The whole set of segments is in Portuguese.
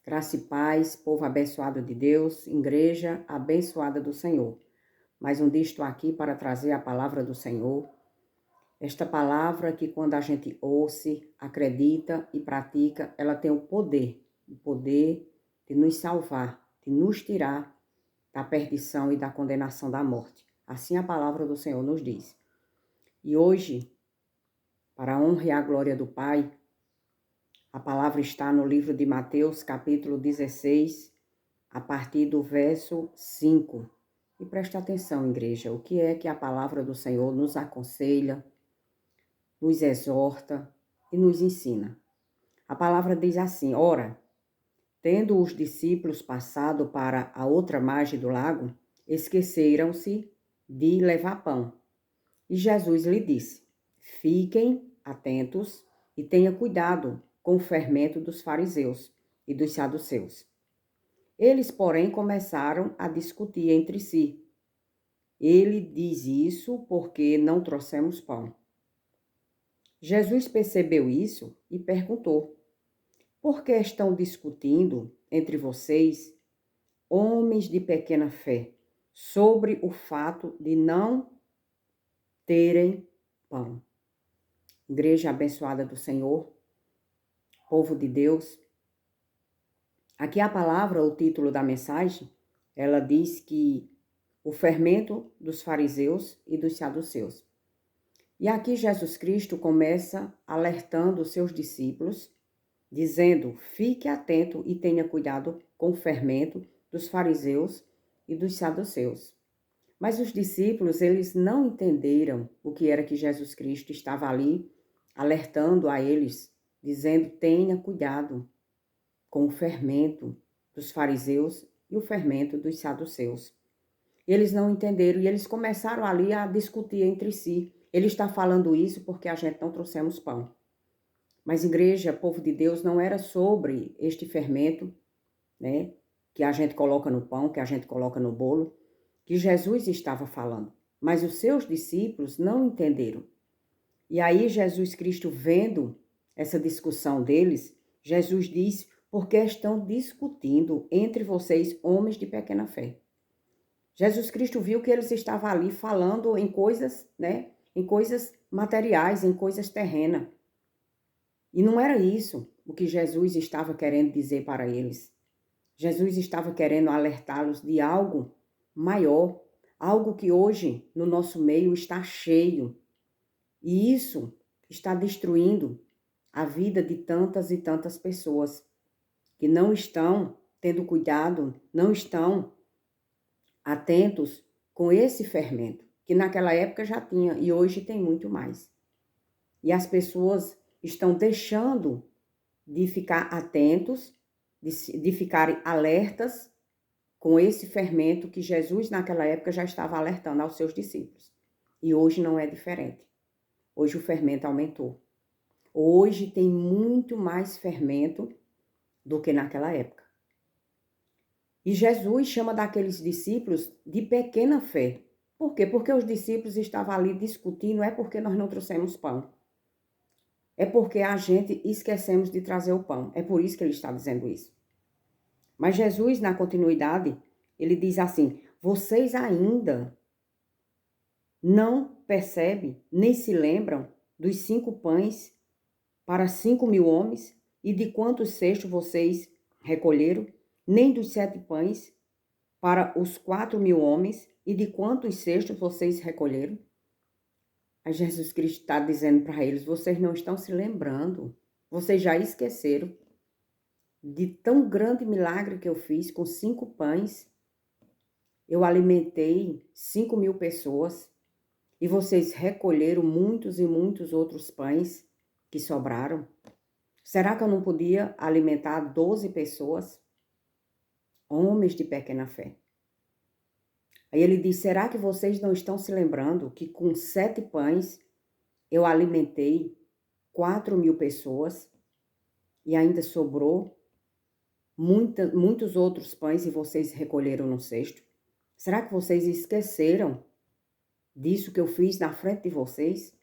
Graça e paz, povo abençoado de Deus, igreja abençoada do Senhor. Mais um dia estou aqui para trazer a palavra do Senhor. Esta palavra que quando a gente ouve, acredita e pratica, ela tem o poder de nos salvar, de nos tirar da perdição e da condenação da morte. Assim a palavra do Senhor nos diz. E hoje, para a honra e a glória do Pai, a palavra está no livro de Mateus, capítulo 16, a partir do verso 5. E presta atenção, igreja, o que é que a palavra do Senhor nos aconselha, nos exorta e nos ensina. A palavra diz assim: ora, tendo os discípulos passado para a outra margem do lago, esqueceram-se de levar pão. E Jesus lhe disse: fiquem atentos e tenham cuidado com o fermento dos fariseus e dos saduceus. Eles, porém, começaram a discutir entre si. Ele diz isso porque não trouxemos pão. Jesus percebeu isso e perguntou: por que estão discutindo entre vocês, homens de pequena fé, sobre o fato de não terem pão? Igreja abençoada do Senhor, povo de Deus, aqui a palavra, o título da mensagem, ela diz que o fermento dos fariseus e dos saduceus. E aqui Jesus Cristo começa alertando os seus discípulos, dizendo: fique atento e tenha cuidado com o fermento dos fariseus e dos saduceus. Mas os discípulos, eles não entenderam o que era que Jesus Cristo estava ali alertando a eles, dizendo: tenha cuidado com o fermento dos fariseus e o fermento dos saduceus. Eles não entenderam e eles começaram ali a discutir entre si. Ele está falando isso porque a gente não trouxemos pão. Mas igreja, povo de Deus, não era sobre este fermento, né, que a gente coloca no pão, que a gente coloca no bolo, que Jesus estava falando. Mas os seus discípulos não entenderam. E aí Jesus Cristo, vendo essa discussão deles, Jesus diz: porque estão discutindo entre vocês, homens de pequena fé. Jesus Cristo viu que eles estavam ali falando em coisas, né? Em coisas materiais, em coisas terrenas. E não era isso o que Jesus estava querendo dizer para eles. Jesus estava querendo alertá-los de algo maior, algo que hoje no nosso meio está cheio. E isso está destruindo a vida de tantas e tantas pessoas que não estão tendo cuidado, não estão atentos com esse fermento, que naquela época já tinha e hoje tem muito mais. E as pessoas estão deixando de ficar atentos, de ficarem alertas com esse fermento que Jesus naquela época já estava alertando aos seus discípulos. E hoje não é diferente. Hoje o fermento aumentou. Hoje tem muito mais fermento do que naquela época. E Jesus chama daqueles discípulos de pequena fé. Por quê? Porque os discípulos estavam ali discutindo, é porque nós não trouxemos pão. É porque a gente esquecemos de trazer o pão. É por isso que ele está dizendo isso. Mas Jesus, na continuidade, ele diz assim: vocês ainda não percebem, nem se lembram dos 5 pães para 5.000 homens e de quantos cestos vocês recolheram? Nem dos 7 pães para os 4.000 homens e de quantos cestos vocês recolheram? Aí Jesus Cristo está dizendo para eles: vocês não estão se lembrando, vocês já esqueceram de tão grande milagre que eu fiz com 5 pães. Eu alimentei 5.000 pessoas e vocês recolheram muitos e muitos outros pães que sobraram. Será que eu não podia alimentar 12 pessoas? Homens de pequena fé. Aí ele diz: será que vocês não estão se lembrando que com 7 pães eu alimentei 4.000 pessoas e ainda sobrou muitos outros pães e vocês recolheram no cesto? Será que vocês esqueceram disso que eu fiz na frente de vocês?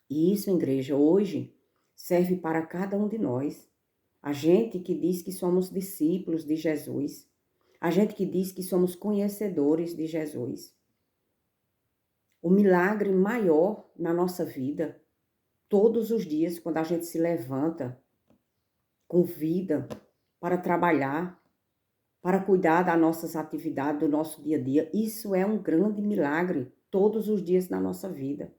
E isso, igreja, hoje serve para cada um de nós. A gente que diz que somos discípulos de Jesus. A gente que diz que somos conhecedores de Jesus. O milagre maior na nossa vida, todos os dias, quando a gente se levanta com vida para trabalhar, para cuidar das nossas atividades, do nosso dia a dia, isso é um grande milagre todos os dias na nossa vida.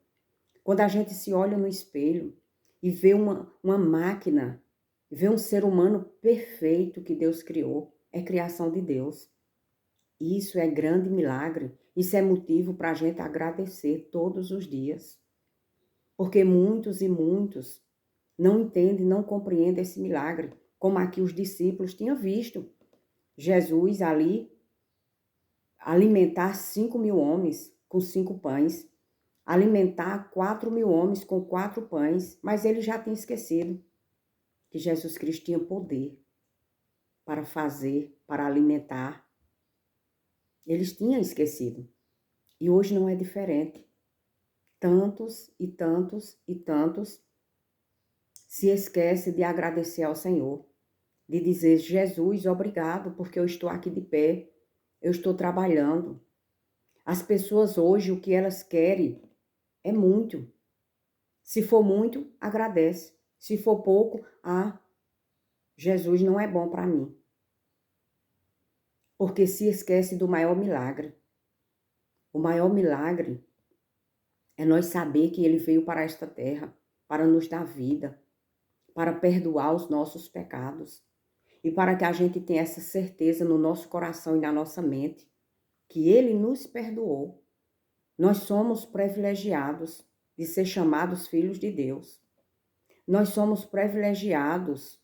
Quando a gente se olha no espelho e vê uma máquina, vê um ser humano perfeito que Deus criou, é criação de Deus. Isso é grande milagre, isso é motivo para a gente agradecer todos os dias. Porque muitos e muitos não entendem, não compreendem esse milagre, como aqui os discípulos tinham visto. Jesus ali alimentar 5.000 homens com 5 pães, alimentar 4.000 homens com 4 pães, mas ele já tinha esquecido que Jesus Cristo tinha poder para fazer, para alimentar. Eles tinham esquecido. E hoje não é diferente. Tantos e tantos e tantos se esquecem de agradecer ao Senhor, de dizer, Jesus, obrigado, porque eu estou aqui de pé, eu estou trabalhando. As pessoas hoje, o que elas querem é muito. Se for muito, agradece. Se for pouco, Jesus não é bom para mim. Porque se esquece do maior milagre. O maior milagre é nós saber que ele veio para esta terra, para nos dar vida, para perdoar os nossos pecados. E para que a gente tenha essa certeza no nosso coração e na nossa mente, que ele nos perdoou. Nós somos privilegiados de ser chamados filhos de Deus. Nós somos privilegiados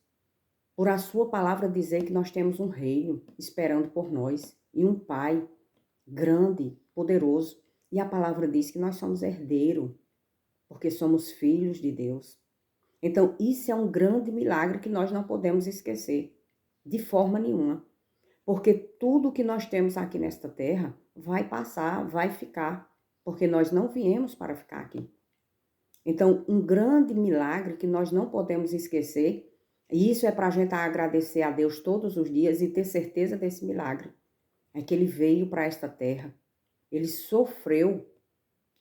por a sua palavra dizer que nós temos um reino esperando por nós e um Pai grande, poderoso. E a palavra diz que nós somos herdeiros, porque somos filhos de Deus. Então, isso é um grande milagre que nós não podemos esquecer, de forma nenhuma. Porque tudo que nós temos aqui nesta terra vai passar, vai ficar, porque nós não viemos para ficar aqui. Então, um grande milagre que nós não podemos esquecer, e isso é para a gente agradecer a Deus todos os dias e ter certeza desse milagre, é que ele veio para esta terra, ele sofreu,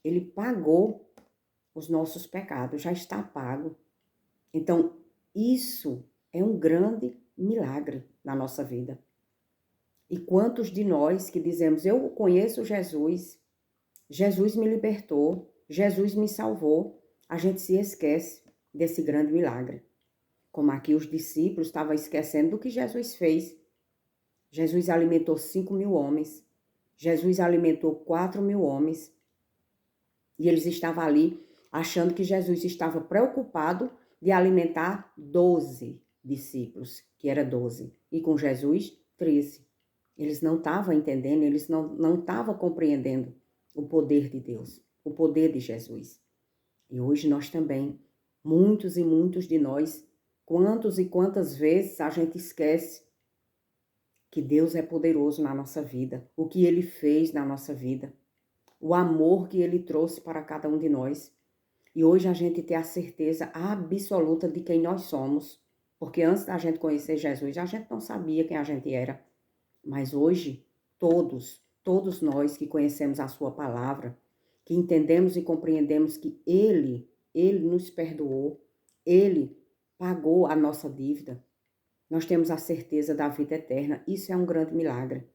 ele pagou os nossos pecados, já está pago. Então, isso é um grande milagre na nossa vida. E quantos de nós que dizemos, eu conheço Jesus, Jesus me libertou, Jesus me salvou, a gente se esquece desse grande milagre. Como aqui os discípulos estavam esquecendo do que Jesus fez. Jesus alimentou 5.000 homens, Jesus alimentou 4.000 homens, e eles estavam ali achando que Jesus estava preocupado de alimentar 12 discípulos, que era 12, e com Jesus, 13. Eles não estavam entendendo, eles não estavam compreendendo o poder de Deus, o poder de Jesus. E hoje nós também, muitos e muitos de nós, quantos e quantas vezes a gente esquece que Deus é poderoso na nossa vida, o que Ele fez na nossa vida, o amor que Ele trouxe para cada um de nós. E hoje a gente tem a certeza absoluta de quem nós somos, porque antes da gente conhecer Jesus, a gente não sabia quem a gente era. Mas hoje, todos nós que conhecemos a sua palavra, que entendemos e compreendemos que Ele nos perdoou, Ele pagou a nossa dívida, nós temos a certeza da vida eterna. Isso é um grande milagre.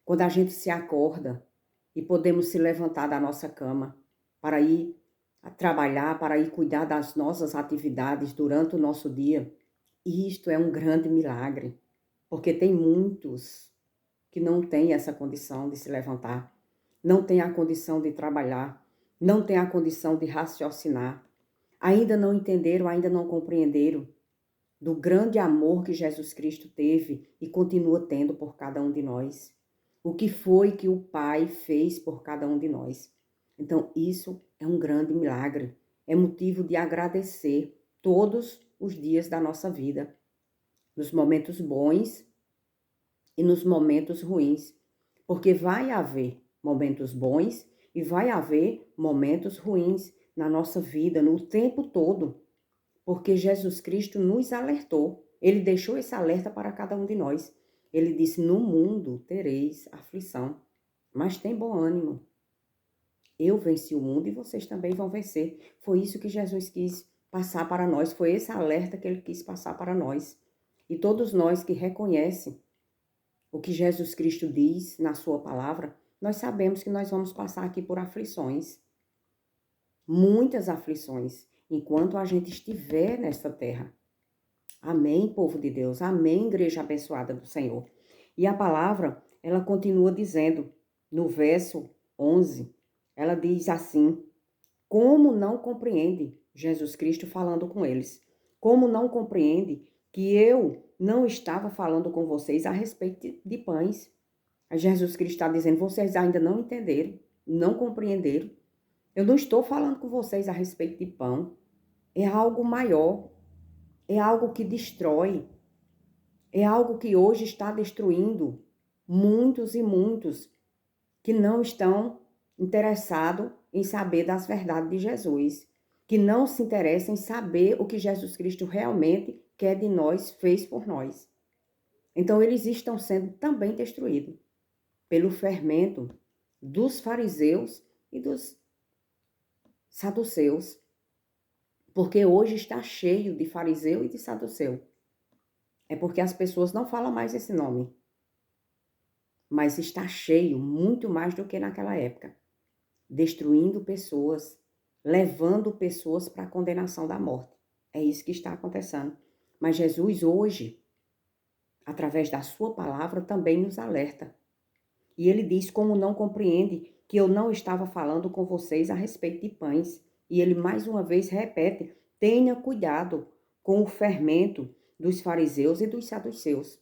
Quando a gente se acorda e podemos se levantar da nossa cama para ir trabalhar, para ir cuidar das nossas atividades durante o nosso dia, isto é um grande milagre, porque tem muitos que não têm essa condição de se levantar, não têm a condição de trabalhar, não têm a condição de raciocinar, ainda não entenderam, ainda não compreenderam do grande amor que Jesus Cristo teve e continua tendo por cada um de nós. O que foi que o Pai fez por cada um de nós. Então, isso é um grande milagre, é motivo de agradecer todos os dias da nossa vida, nos momentos bons e nos momentos ruins, porque vai haver momentos bons e vai haver momentos ruins na nossa vida, no tempo todo, porque Jesus Cristo nos alertou Ele deixou esse alerta para cada um de nós. Ele disse: no mundo tereis aflição, mas tem bom ânimo. Eu venci o mundo e vocês também vão vencer. Foi isso que Jesus quis passar para nós, foi esse alerta que ele quis passar para nós. E todos nós que reconhecem o que Jesus Cristo diz na sua palavra, nós sabemos que nós vamos passar aqui por aflições. Muitas aflições, enquanto a gente estiver nessa terra. Amém, povo de Deus. Amém, igreja abençoada do Senhor. E a palavra, ela continua dizendo, no verso 11, ela diz assim: como não compreende, Jesus Cristo falando com eles, como não compreende que eu não estava falando com vocês a respeito de pães? Jesus Cristo está dizendo: vocês ainda não entenderam, não compreenderam. Eu não estou falando com vocês a respeito de pão. É algo maior, é algo que destrói, é algo que hoje está destruindo muitos e muitos que não estão interessados em saber das verdades de Jesus, que não se interessam em saber o que Jesus Cristo realmente quer de nós, fez por nós. Então, eles estão sendo também destruídos pelo fermento dos fariseus e dos saduceus, porque hoje está cheio de fariseu e de saduceu. É porque as pessoas não falam mais esse nome, mas está cheio muito mais do que naquela época, destruindo pessoas, levando pessoas para a condenação da morte. É isso que está acontecendo. Mas Jesus hoje, através da sua palavra, também nos alerta. E ele diz: como não compreende que eu não estava falando com vocês a respeito de pães. E ele mais uma vez repete: tenha cuidado com o fermento dos fariseus e dos saduceus.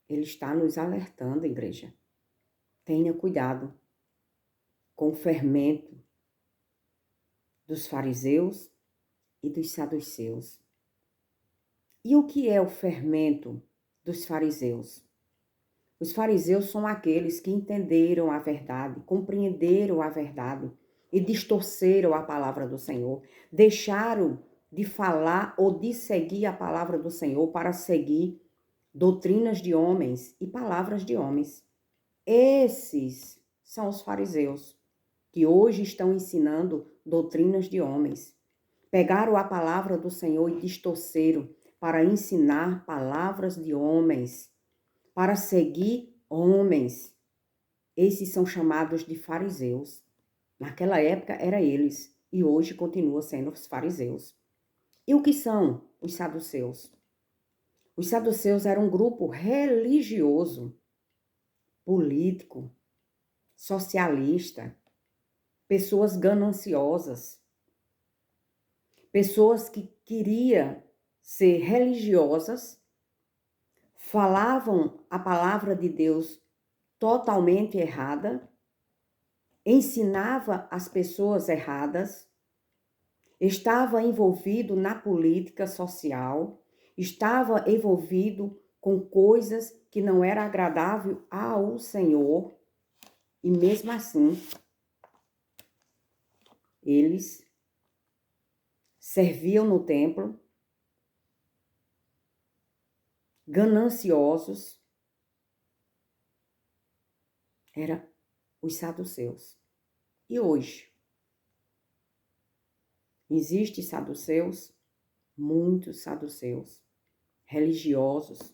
Ele está nos alertando, igreja. Tenha cuidado com o fermento dos fariseus e dos saduceus. E o que é o fermento dos fariseus? Os fariseus são aqueles que entenderam a verdade, compreenderam a verdade e distorceram a palavra do Senhor. Deixaram de falar ou de seguir a palavra do Senhor para seguir doutrinas de homens e palavras de homens. Esses são os fariseus que hoje estão ensinando doutrinas de homens. Pegaram a palavra do Senhor e distorceram para ensinar palavras de homens, para seguir homens. Esses são chamados de fariseus. Naquela época era eles e hoje continua sendo os fariseus. E o que são os saduceus? Os saduceus eram um grupo religioso, político, socialista, pessoas gananciosas, pessoas que queriam ser religiosas, falavam a palavra de Deus totalmente errada, ensinava as pessoas erradas, estava envolvido na política social, estava envolvido com coisas que não era agradável ao Senhor, e mesmo assim, eles serviam no templo, gananciosos, eram os saduceus. E hoje? Existem saduceus, muitos saduceus, religiosos,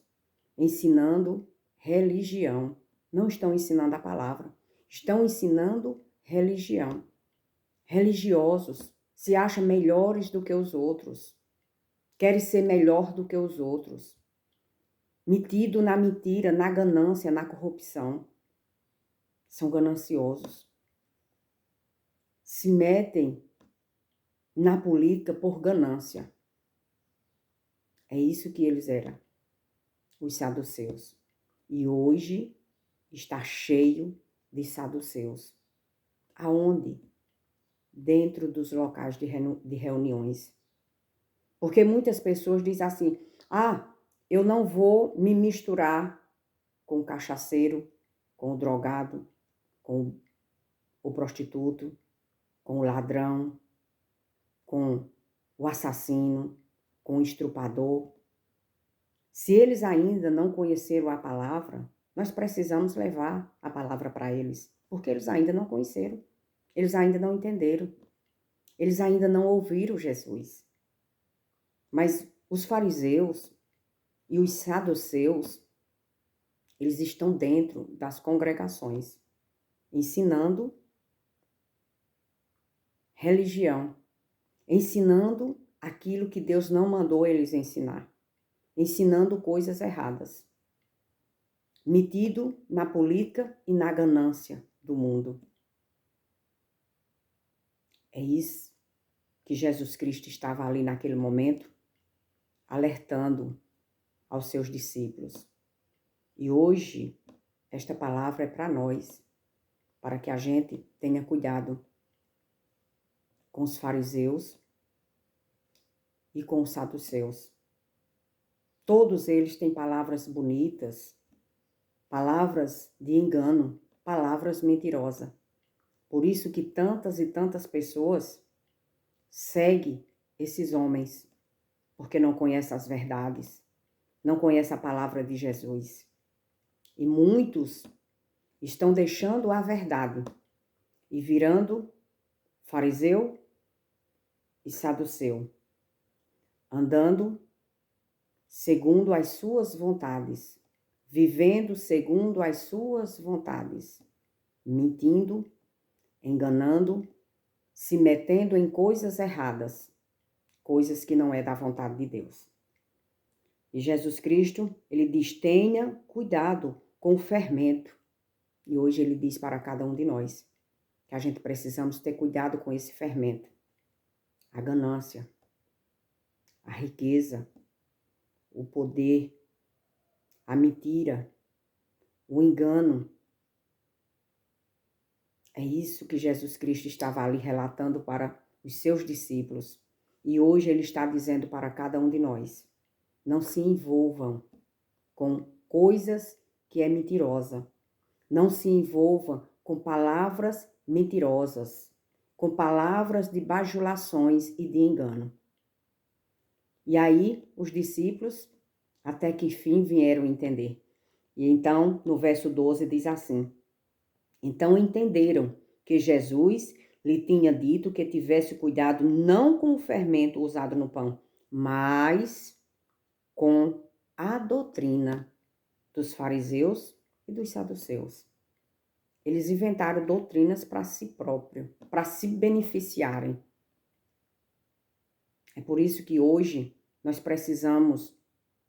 ensinando religião. Não estão ensinando a palavra, estão ensinando religião. Religiosos se acham melhores do que os outros, querem ser melhor do que os outros, metido na mentira, na ganância, na corrupção. São gananciosos. Se metem na política por ganância. É isso que eles eram, os saduceus. E hoje está cheio de saduceus. Aonde? Dentro dos locais de reuniões. Porque muitas pessoas dizem assim: eu não vou me misturar com o cachaceiro, com o drogado, com o prostituto, com o ladrão, com o assassino, com o estrupador. Se eles ainda não conheceram a palavra, nós precisamos levar a palavra para eles, porque eles ainda não conheceram, eles ainda não entenderam, eles ainda não ouviram Jesus. Mas os fariseus e os saduceus, eles estão dentro das congregações, ensinando religião, ensinando aquilo que Deus não mandou eles ensinar, ensinando coisas erradas, metido na política e na ganância do mundo. É isso que Jesus Cristo estava ali naquele momento, alertando aos seus discípulos. E hoje, esta palavra é para nós, para que a gente tenha cuidado com os fariseus e com os saduceus. Todos eles têm palavras bonitas, palavras de engano, palavras mentirosas. Por isso que tantas e tantas pessoas seguem esses homens, porque não conhecem as verdades, não conhecem a palavra de Jesus. E muitos estão deixando a verdade e virando fariseu e saduceu, andando segundo as suas vontades, vivendo segundo as suas vontades, mentindo, enganando, se metendo em coisas erradas, coisas que não é da vontade de Deus. E Jesus Cristo, ele diz, tenha cuidado com o fermento. E hoje ele diz para cada um de nós que a gente precisamos ter cuidado com esse fermento. A ganância, a riqueza, o poder, a mentira, o engano. É isso que Jesus Cristo estava ali relatando para os seus discípulos. E hoje ele está dizendo para cada um de nós, não se envolvam com coisas que é mentirosa. Não se envolvam com palavras mentirosas, com palavras de bajulações e de engano. E aí os discípulos, até que enfim, vieram entender. E então, no verso 12 diz assim, então entenderam que Jesus lhe tinha dito que tivesse cuidado não com o fermento usado no pão, mas com a doutrina dos fariseus e dos saduceus. Eles inventaram doutrinas para si próprio, para se beneficiarem. É por isso que hoje nós precisamos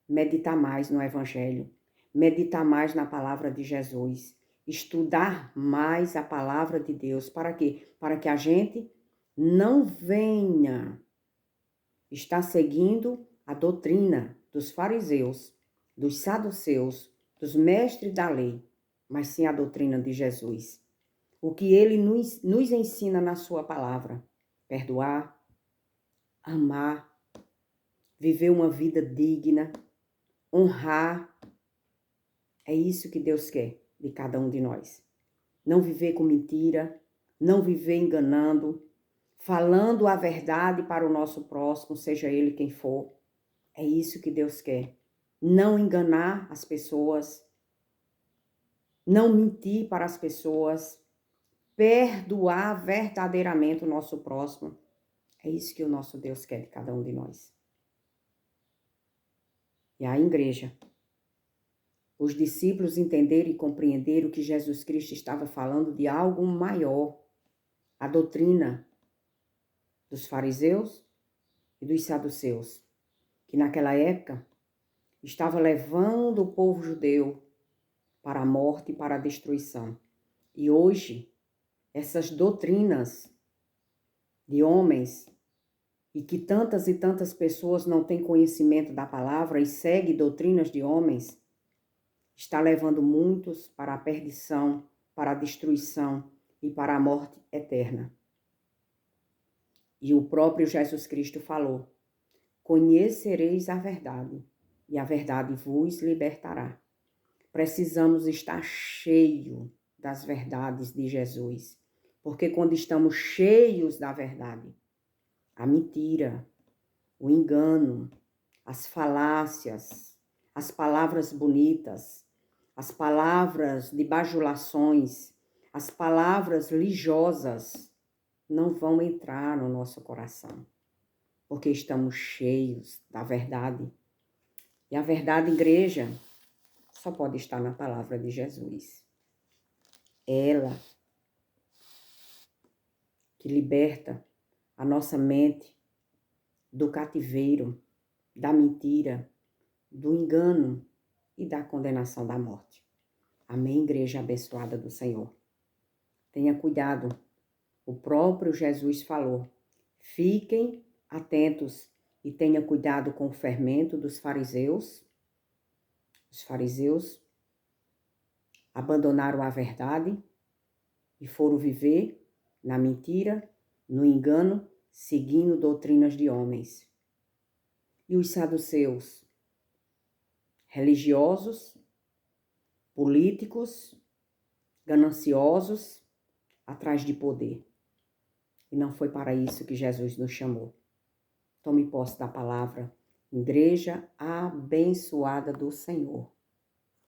meditar mais no Evangelho, meditar mais na palavra de Jesus, estudar mais a palavra de Deus. Para quê? Para que a gente não venha estar seguindo a doutrina dos fariseus, dos saduceus, dos mestres da lei, mas sim a doutrina de Jesus. O que ele nos ensina na sua palavra. Perdoar, amar, viver uma vida digna, honrar. É isso que Deus quer de cada um de nós. Não viver com mentira, não viver enganando, falando a verdade para o nosso próximo, seja ele quem for. É isso que Deus quer. Não enganar as pessoas, não mentir para as pessoas, perdoar verdadeiramente o nosso próximo. É isso que o nosso Deus quer de cada um de nós. E a igreja, os discípulos entenderam e compreenderam que Jesus Cristo estava falando de algo maior. A doutrina dos fariseus e dos saduceus, que naquela época estava levando o povo judeu para a morte e para a destruição. E hoje, essas doutrinas de homens, e que tantas e tantas pessoas não têm conhecimento da palavra e seguem doutrinas de homens, está levando muitos para a perdição, para a destruição e para a morte eterna. E o próprio Jesus Cristo falou, conhecereis a verdade, e a verdade vos libertará. Precisamos estar cheios das verdades de Jesus, porque quando estamos cheios da verdade, a mentira, o engano, as falácias, as palavras bonitas, as palavras de bajulações, as palavras lijosas não vão entrar no nosso coração, porque estamos cheios da verdade. E a verdade, igreja, só pode estar na palavra de Jesus. Ela que liberta a nossa mente do cativeiro, da mentira, do engano e da condenação da morte. Amém, igreja abençoada do Senhor. Tenha cuidado. O próprio Jesus falou: fiquem atentos e tenha cuidado com o fermento dos fariseus. Os fariseus abandonaram a verdade e foram viver na mentira, no engano, seguindo doutrinas de homens. E os saduceus, religiosos, políticos, gananciosos, atrás de poder. E não foi para isso que Jesus nos chamou. Tome posse da palavra, igreja abençoada do Senhor.